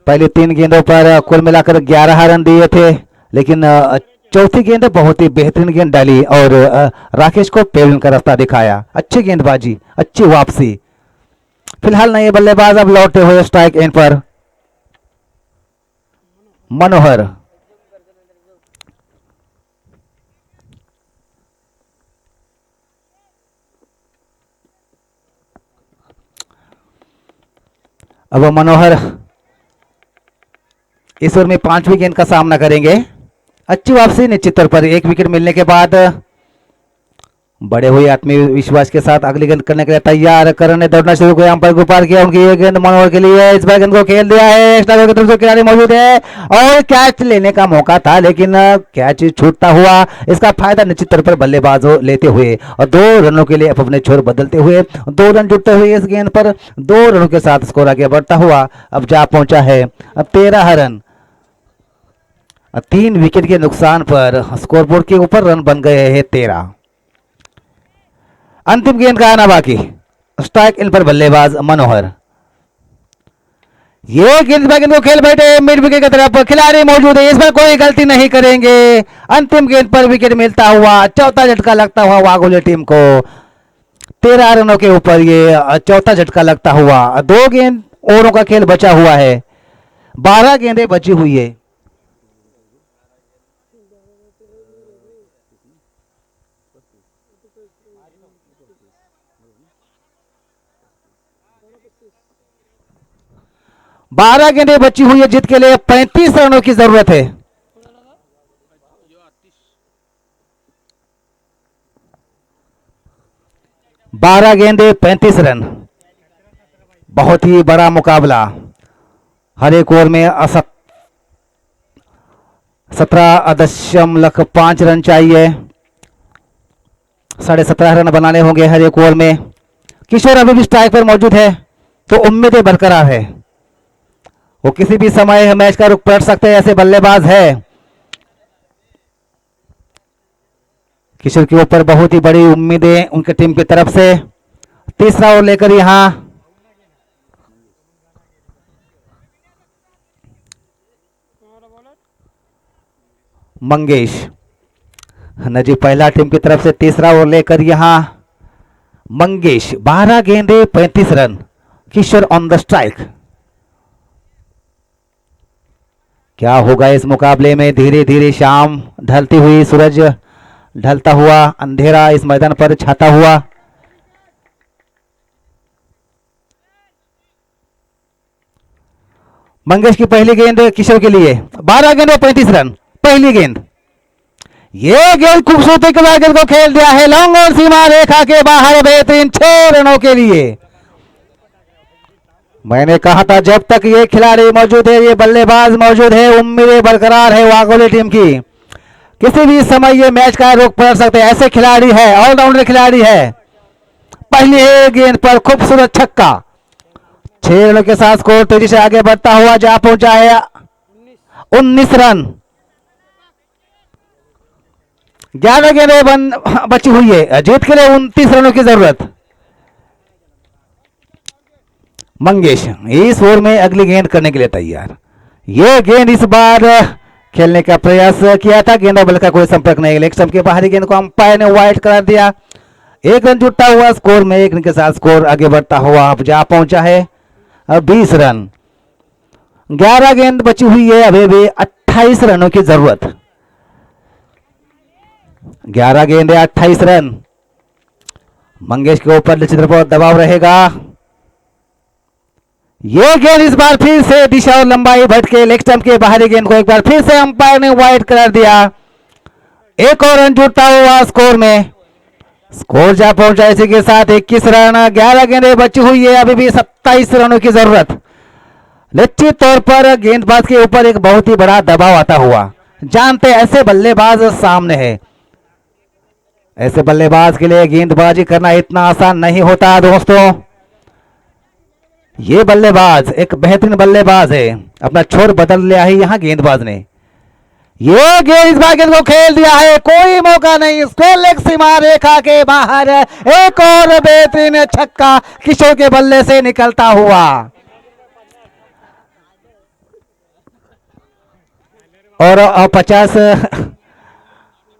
पहले 3 गेंदों पर कुल मिलाकर 11 रन दिए थे, लेकिन चौथी गेंद बहुत ही बेहतरीन गेंद डाली और राकेश को पेविन का रास्ता दिखाया। अच्छी गेंदबाजी, अच्छी वापसी। फिलहाल नए बल्लेबाज अब लौटे हुए स्ट्राइक एंड पर मनोहर। अब मनोहर इस ओवर में 5वीं गेंद का सामना करेंगे। अच्छी वापसी, निश्चित तौर पर 1 विकेट मिलने के बाद बड़े हुए आत्मविश्वास के साथ अगली गेंद करने के लिए तैयार। करण ने दौड़ना शुरू किया, अंपायर को पार किया, उनकी ये गेंद मनोहर के लिए। इस बार गेंद को खेल दिया है, एक्स्ट्रा की तरफ से खिलाड़ी मौजूद है और कैच लेने का मौका था, लेकिन कैच छूटता हुआ। इसका फायदा निश्चित तौर पर बल्लेबाज लेते हुए और 2 रनों के लिए अपने छोर बदलते हुए 2 रन जुटते हुए इस गेंद पर 2 रनों के साथ स्कोर आगे बढ़ता हुआ अब जा पहुंचा है 13 रन। 3 विकेट के नुकसान पर स्कोरबोर्ड के ऊपर रन बन गए हैं 13। अंतिम गेंद का आना बाकी, स्ट्राइक इन पर बल्लेबाज मनोहर। ये गेंद को खेल बैठे मिड विकेट की तरफ, खिलाड़ी मौजूद है, इस पर कोई गलती नहीं करेंगे। अंतिम गेंद पर विकेट मिलता हुआ, चौथा झटका लगता हुआ वाघोली टीम को। 13 रनों के ऊपर ये चौथा झटका लगता हुआ। 2 गेंद ओवरों का खेल बचा हुआ है। 12 गेंदें बची हुई है। बारह गेंदें बची हुई है, जीत के लिए 35 रनों की जरूरत है। बारह गेंदे 35 रन, बहुत ही बड़ा मुकाबला। हर एक ओवर में 17.5 रन चाहिए। 17.5 रन बनाने होंगे हर एक ओवर में। किशोर अभी भी स्ट्राइक पर मौजूद है, तो उम्मीदें बरकरार है। वो किसी भी समय मैच का रुख पलट सकते हैं, ऐसे बल्लेबाज है। किशोर के ऊपर बहुत ही बड़ी उम्मीदें उनकी टीम की तरफ से। तीसरा ओवर लेकर यहां मंगेश नजी, पहला टीम की तरफ से तीसरा ओवर लेकर यहां मंगेश। 12 गेंदे 35 run, Kishore on the strike. क्या होगा इस मुकाबले में? धीरे धीरे शाम ढलती हुई, सूरज ढलता हुआ, अंधेरा इस मैदान पर छाता हुआ। मंगेश की पहली गेंद किशोर के लिए। 12 गेंद 35 रन, पहली गेंद। ये गेंद खूबसूरती के बाद गेंद को खेल दिया है लॉन्ग और सीमा रेखा के बाहर, बेहतरीन 6 रनों के लिए। मैंने कहा था जब तक ये खिलाड़ी मौजूद है, ये बल्लेबाज मौजूद है, उम्मीदें बरकरार है वाघोली टीम की। किसी भी समय ये मैच का रुख पलट सकते हैं, ऐसे खिलाड़ी है, ऑलराउंडर खिलाड़ी है। पहली गेंद पर खूबसूरत छक्का। 6 रनों के साथ स्कोर तेजी से आगे बढ़ता हुआ जा पहुंचा है 19 रन। 11 गेंदें बची हुई है, जीत के लिए 29 रनों की जरूरत। मंगेश इस ओवर में अगली गेंद करने के लिए तैयार। यह गेंद इस बार खेलने का प्रयास किया था, गेंद बल का कोई संपर्क नहीं, लेग स्टंप के बाहरी गेंद को अंपायर ने वाइड करा दिया। 1 रन जुटता हुआ स्कोर में, 1 रन के साथ स्कोर आगे बढ़ता हुआ अब जा पहुंचा है 20 रन। 11 गेंद बची हुई है, अभी भी 28 रनों की जरूरत। 11 गेंदे 28 रन। मंगेश के ऊपर निश्चित रूप से दबाव रहेगा। यह गेंद इस बार फिर से दिशा और लंबाई भटके, लेग स्टंप के बाहरी गेंद को एक बार फिर से अंपायर ने वाइड करार दिया। 1 और रन जुड़ता हुआ स्कोर में, स्कोर जा पहुंचा इसी के साथ 21 रन। 11 गेंदें बची हुई है, अभी भी 27 रनों की जरूरत। निश्चित तौर पर गेंदबाज के ऊपर एक बहुत ही बड़ा दबाव आता हुआ, जानते ऐसे बल्लेबाज सामने है। ऐसे बल्लेबाज के लिए गेंदबाजी करना इतना आसान नहीं होता दोस्तों। ये बल्लेबाज एक बेहतरीन बल्लेबाज है, अपना छोर बदल लिया है यहां गेंदबाज ने। ये गेंद इस बार गेंद को खेल दिया है, कोई मौका नहीं, स्क्वायर लेग सीमा रेखा के बाहर। एक और बेहतरीन छक्का किशोर के बल्ले से निकलता हुआ। और 50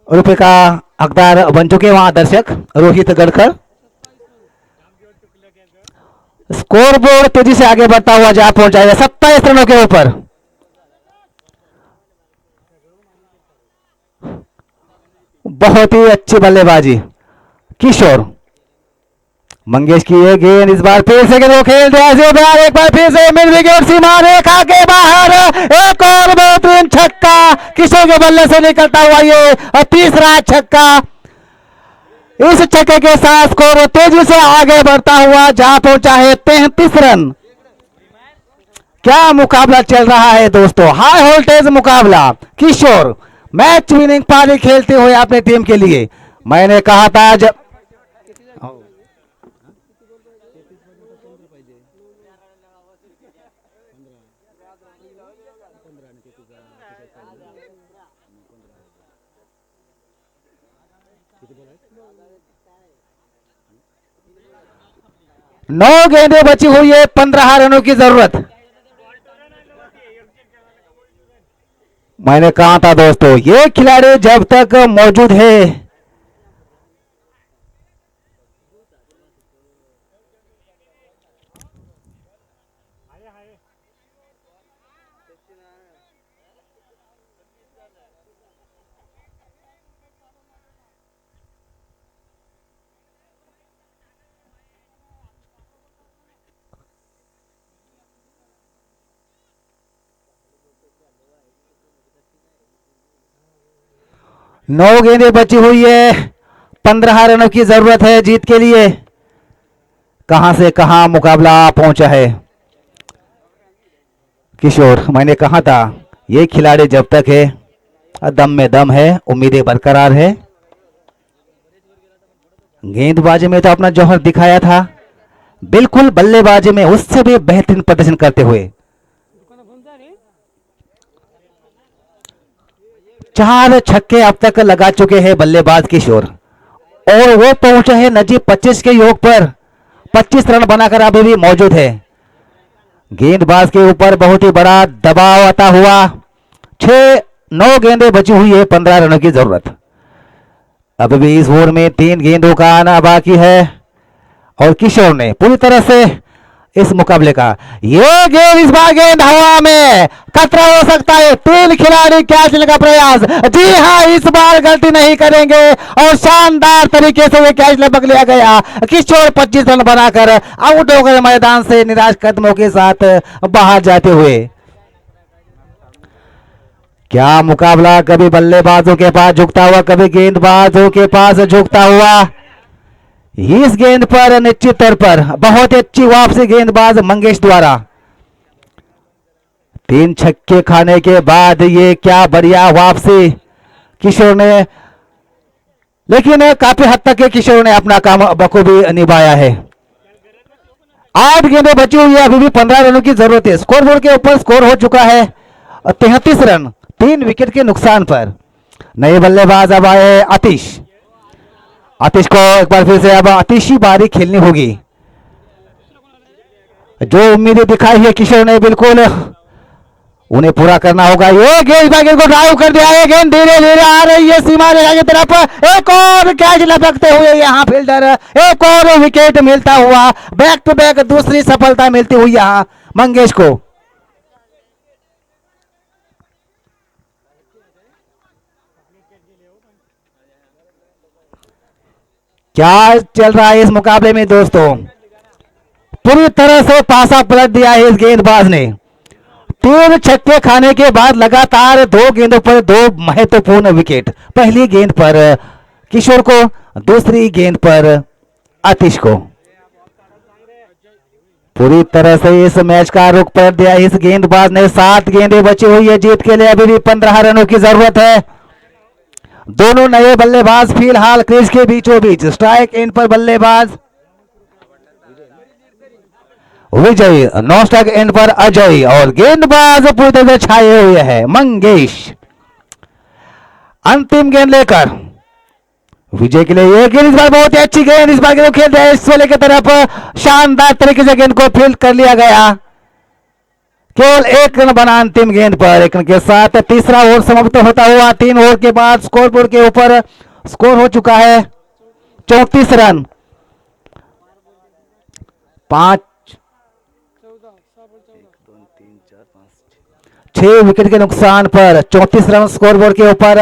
रुपए का हकदार बन चुके वहां दर्शक रोहित गढ़कर। स्कोर बोर्ड तेजी से आगे बढ़ता हुआ जा पहुंचाएगा 27 रनों के ऊपर। बहुत ही अच्छी बल्लेबाजी किशोर। मंगेश की ये गेंद इस बार फिर से गेंद को खेल दिया, एक बार फिर से मिड विकेट सीमा रेखा के बाहर। एक और बेहतरीन छक्का किशोर के बल्ले से निकलता हुआ, ये और तीसरा छक्का। इस छक्के के साथ स्कोर तेजी से आगे बढ़ता हुआ जा पहुंचा है 33 रन। क्या मुकाबला चल रहा है दोस्तों, हाई वोल्टेज मुकाबला। किशोर मैच विनिंग पारी खेलते हुए अपने टीम के लिए। मैंने कहा था जब नौ गेंदें बची हुई है, 15 रनों की जरूरत। मैंने कहा था दोस्तों, ये खिलाड़ी जब तक मौजूद है, 9 गेंदें बची हुई है, 15 रनों की जरूरत है जीत के लिए। कहां से कहां मुकाबला पहुंचा है किशोर। मैंने कहा था ये खिलाड़ी जब तक है दम में दम है, उम्मीदें बरकरार है। गेंदबाजी में तो अपना जौहर दिखाया था, बिल्कुल बल्लेबाजी में उससे भी बेहतरीन प्रदर्शन करते हुए 4 छक्के अब तक लगा चुके हैं बल्लेबाज किशोर, और वो पहुंचे हैं नजीब 25 के योग पर। 25 रन बनाकर अभी भी मौजूद है। गेंदबाज के ऊपर बहुत ही बड़ा दबाव आता हुआ। 9 गेंदें बची हुई है, 15 रनों की जरूरत। अभी भी इस ओवर में 3 गेंदों का आना बाकी है, और किशोर ने पूरी तरह से इस मुकाबले का ये गेंद, इस बार गेंद हवा में, खतरा हो सकता है। 3 खिलाड़ी कैच लेने का प्रयास, जी हां इस बार गलती नहीं करेंगे, और शानदार तरीके से ये कैच लगभग लिया गया। किशोर 25 रन बनाकर आउट हो गए मैदान से निराश कदमों के साथ बाहर जाते हुए। क्या मुकाबला, कभी बल्लेबाजों के पास झुकता हुआ, कभी गेंदबाजों के पास झुकता हुआ। इस गेंद पर निश्चित तौर पर बहुत अच्छी वापसी गेंदबाज मंगेश द्वारा। 3 छक्के खाने के बाद ये क्या बढ़िया वापसी किशोर ने, लेकिन काफी हद तक किशोर ने अपना काम बखूबी निभाया है। 8 गेंदें बची हुई है, अभी भी 15 रनों की जरूरत है। स्कोर बोर्ड के ऊपर स्कोर हो चुका है 33 रन, 3 विकेट के नुकसान पर। नए बल्लेबाज अब आए आतिश। आतिश को एक बार फिर से अब आतिशी बारी खेलनी होगी। जो उम्मीदें दिखाई है किशोर ने, बिल्कुल उन्हें पूरा करना होगा। ये गेंद को ड्राइव कर दिया है, गेंद धीरे धीरे आ रही है सीमा रेखा की तरफ। एक और कैच लपकते हुए यहां फील्डर, एक और विकेट मिलता हुआ, बैक टू बैक दूसरी सफलता मिलती हुई यहां मंगेश को। क्या चल रहा है इस मुकाबले में दोस्तों, पूरी तरह से पासा पलट दिया है इस गेंदबाज ने। 3 छक्के खाने के बाद लगातार 2 गेंदों पर 2 महत्वपूर्ण विकेट। पहली गेंद पर किशोर को, दूसरी गेंद पर आतिश को। पूरी तरह से इस मैच का रुख पलट दिया इस गेंदबाज ने। 7 गेंदें बची हुई है जीत के लिए, अभी भी 15 रनों की जरूरत है। दोनों नए बल्लेबाज फिलहाल क्रीज के बीचों बीच। स्ट्राइक एंड पर बल्लेबाज विजय, नॉन स्ट्राइक एंड पर अजय, और गेंदबाज पूरी तरह से छाए हुए हैं मंगेश। अंतिम गेंद लेकर विजय के लिए ये गेंद, इस बार बहुत ही अच्छी गेंद, इस बार गेंद खेल रहे हैं सोले की तरफ। शानदार तरीके से गेंद को फील्ड कर लिया गया। केवल 1 रन बना अंतिम गेंद पर। 1 रन के साथ तीसरा ओवर समाप्त होता हुआ। 3 ओवर के बाद स्कोर बोर्ड के ऊपर स्कोर हो चुका है 34 रन। 6 विकेट के नुकसान पर 34 रन स्कोर बोर्ड के ऊपर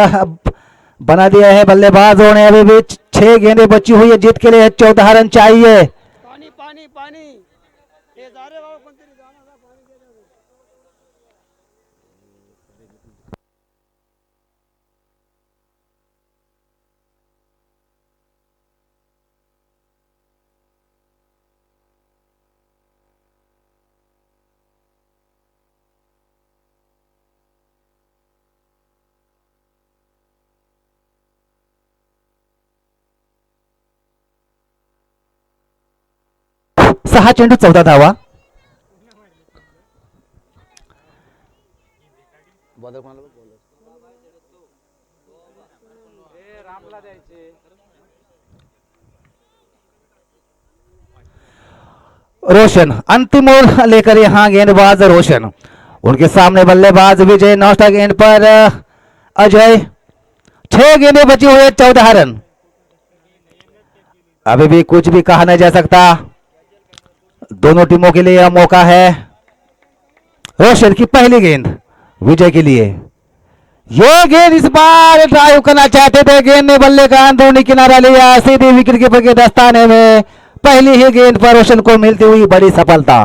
बना दिया है बल्लेबाजों ने। अभी भी 6 गेंदें बची हुई है जीत के लिए, 14 रन चाहिए। पानी पानी पानी सहा चेंडू 14 धावा। रोशन अंतिम ओवर लेकर यहां गेंदबाज रोशन, उनके सामने बल्लेबाज विजय, नॉन स्ट्राइक एंड पर अजय। 6 गेंदें बची हुई है, 14 रन। अभी भी कुछ भी कहा नहीं जा सकता, दोनों टीमों के लिए यह मौका है। रोशन की पहली गेंद, विजय के लिए। ये गेंद इस बार ड्राइव करना चाहते थे, गेंद ने बल्ले का अंदरूनी किनारा लिया, सीधे विकेट कीपर के दस्ताने में पहली ही गेंद पर रोशन को मिलती हुई बड़ी सफलता।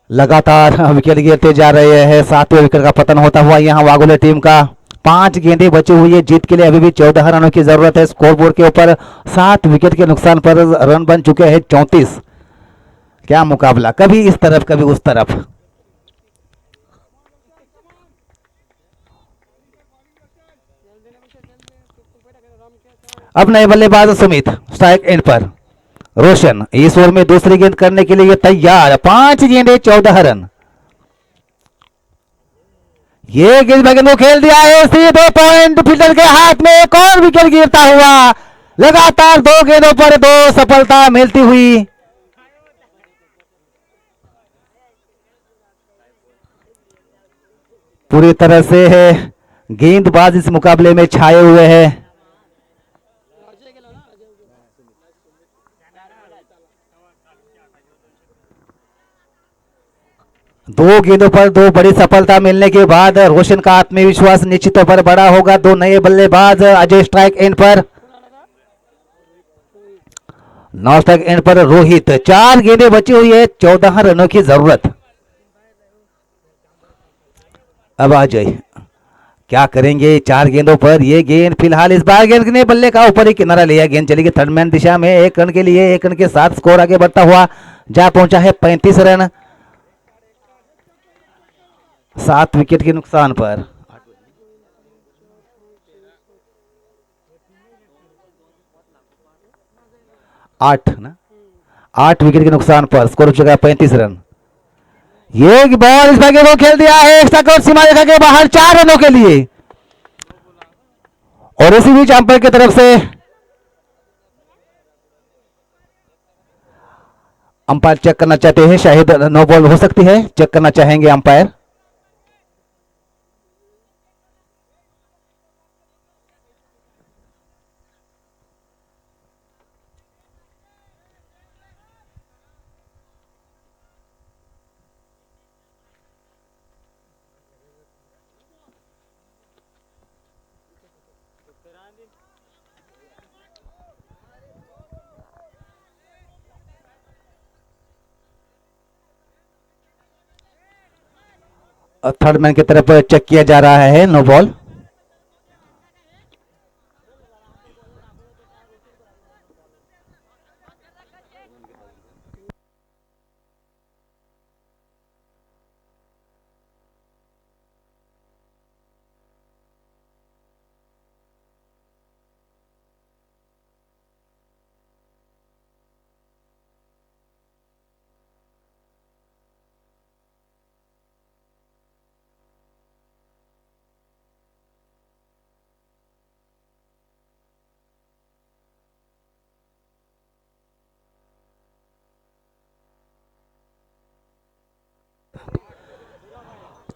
लगातार विकेट गिरते जा रहे हैं, 7वें विकेट का पतन होता हुआ यहाँ वागोले टीम का। 5 गेंदें बची हुई है, जीत के लिए अभी भी 14 रनों की जरूरत है। स्कोरबोर्ड के ऊपर 7 विकेट के नुकसान पर रन बन चुके हैं 34। क्या मुकाबला, कभी इस तरफ कभी उस तरफ। अब नए बल्लेबाज सुमित स्ट्राइक एंड पर। रोशन इस ओवर में दूसरी गेंद करने के लिए तैयार। 5 गेंदें 14 रन। ये गेंद को खेल दिया है सीधे पॉइंट फील्डर के हाथ में, एक और विकेट गिरता हुआ। लगातार 2 गेंदों पर 2 सफलता मिलती हुई। पूरी तरह से गेंदबाज इस मुकाबले में छाए हुए हैं। दो गेंदों पर 2 बड़ी सफलता मिलने के बाद रोशन का आत्मविश्वास निश्चित तौर पर बड़ा होगा। 2 नए बल्लेबाज अजय स्ट्राइक एंड पर, 9 स्ट्राइक एंड पर रोहित। 4 गेंदें बची हुई है, 14 रनों की जरूरत। अब अजय क्या करेंगे 4 गेंदों पर। ये गेंद फिलहाल इस बार गेंद ने बल्ले का ऊपर ही किनारा लिया, गेंद चलेगी थर्ड मैन दिशा में। 1 रन के लिए, 1 रन के साथ स्कोर आगे बढ़ता हुआ जा पहुंचा है 35 रन, 7 विकेट के नुकसान पर। आठ विकेट के नुकसान पर स्कोर हो चुका है 35 रन। ये बॉल इस भाग्य को खेल दिया है एक्स्ट्रा कवर सीमा रेखा के बाहर 4 रनों के लिए। और इसी बीच अंपायर की तरफ से अंपायर चेक करना चाहते हैं, शायद नो बॉल हो सकती है, चेक करना चाहेंगे अंपायर। थर्ड मैन की तरफ चेक किया जा रहा है, नो बॉल।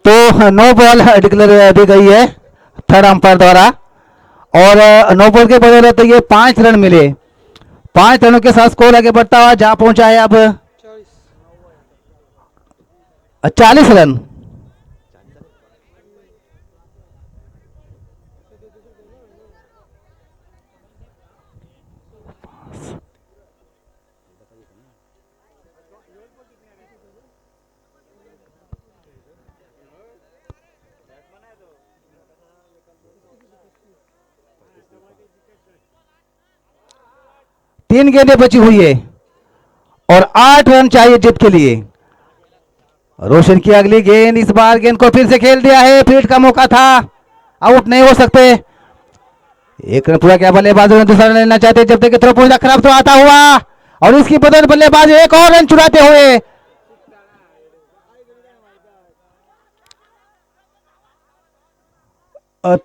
तो नो बॉल डिक्लेयर दी गई है थर्ड अंपायर द्वारा। और नो बॉल के बदौलत ये 5 रन मिले। 5 रनों के साथ स्कोर आगे बढ़ता हुआ जहां पहुंचा है अब 40 रन। तीन गेंदें बची हुई है और 8 रन चाहिए जीत के लिए। रोशन की अगली गेंद, इस बार गेंद को फिर से खेल दिया है, फील्ड का मौका था, आउट नहीं हो सकते। 1 रन पूरा, क्या बल्लेबाजों ने दूसरा रन लेना चाहते, जब तक थ्रो पहुंचा खराब तो आता हुआ और इसकी बदौलत बल्लेबाज एक और रन चुराते हुए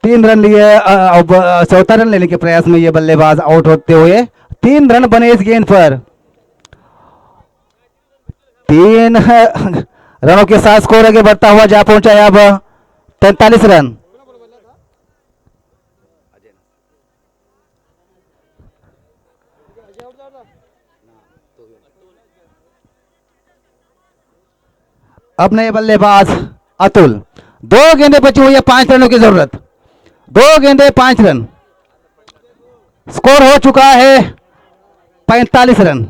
3 रन लिए। अब 14 रन लेने के प्रयास में ये बल्लेबाज आउट होते हुए 3 रन बने इस गेंद पर। 3 रनों के साथ स्कोर आगे बढ़ता हुआ जा पहुंचा है अब 43 रन। अब नए बल्लेबाज अतुल। 2 गेंदें बची हुई है, 5 रनों की जरूरत। 2 गेंदें 5 रन। स्कोर हो चुका है 45 रन।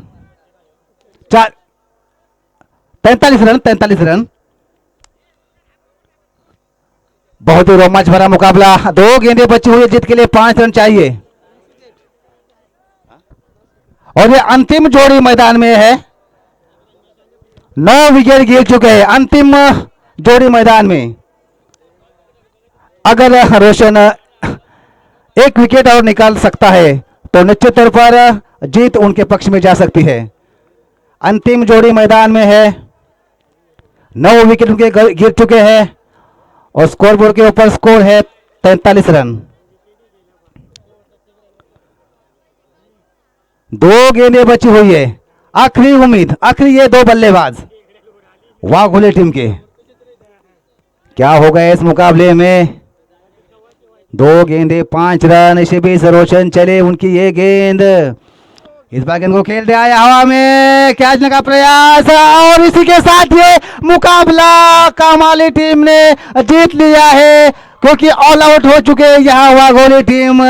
43 रन। बहुत ही रोमांच भरा मुकाबला। 2 गेंदें बची हुई है, जीत के लिए 5 रन चाहिए और ये अंतिम जोड़ी मैदान में है। 9 विकेट गिर चुके हैं अंतिम जोड़ी मैदान में। अगर रोशन 1 विकेट और निकाल सकता है तो निश्चित तौर पर जीत उनके पक्ष में जा सकती है। अंतिम जोड़ी मैदान में है। 9 विकेट उनके गिर चुके हैं और स्कोरबोर्ड के ऊपर स्कोर है 43 रन। 2 गेंदें बची हुई है। आखिरी उम्मीद, आखिरी ये 2 बल्लेबाज वाघोली टीम के। क्या होगा इस मुकाबले में? 2 गेंदें 5 रन। इसी बीच रोशन चले, उनकी ये गेंद, इस बार गेंद को खेलते आए हवा में, कैच का प्रयास और इसी के साथ ये मुकाबला कामाली टीम ने जीत लिया है क्योंकि ऑल आउट हो चुके हैं यहाँ वाघोली टीम।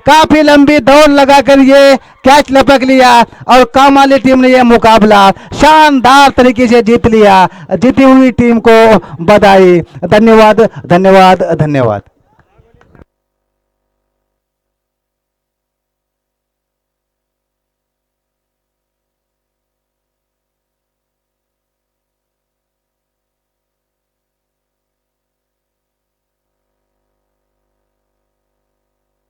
काफी लंबी दौड़ लगाकर ये कैच लपक लिया और कामाली टीम ने यह मुकाबला शानदार तरीके से जीत लिया। जीती हुई टीम को बधाई। धन्यवाद धन्यवाद धन्यवाद।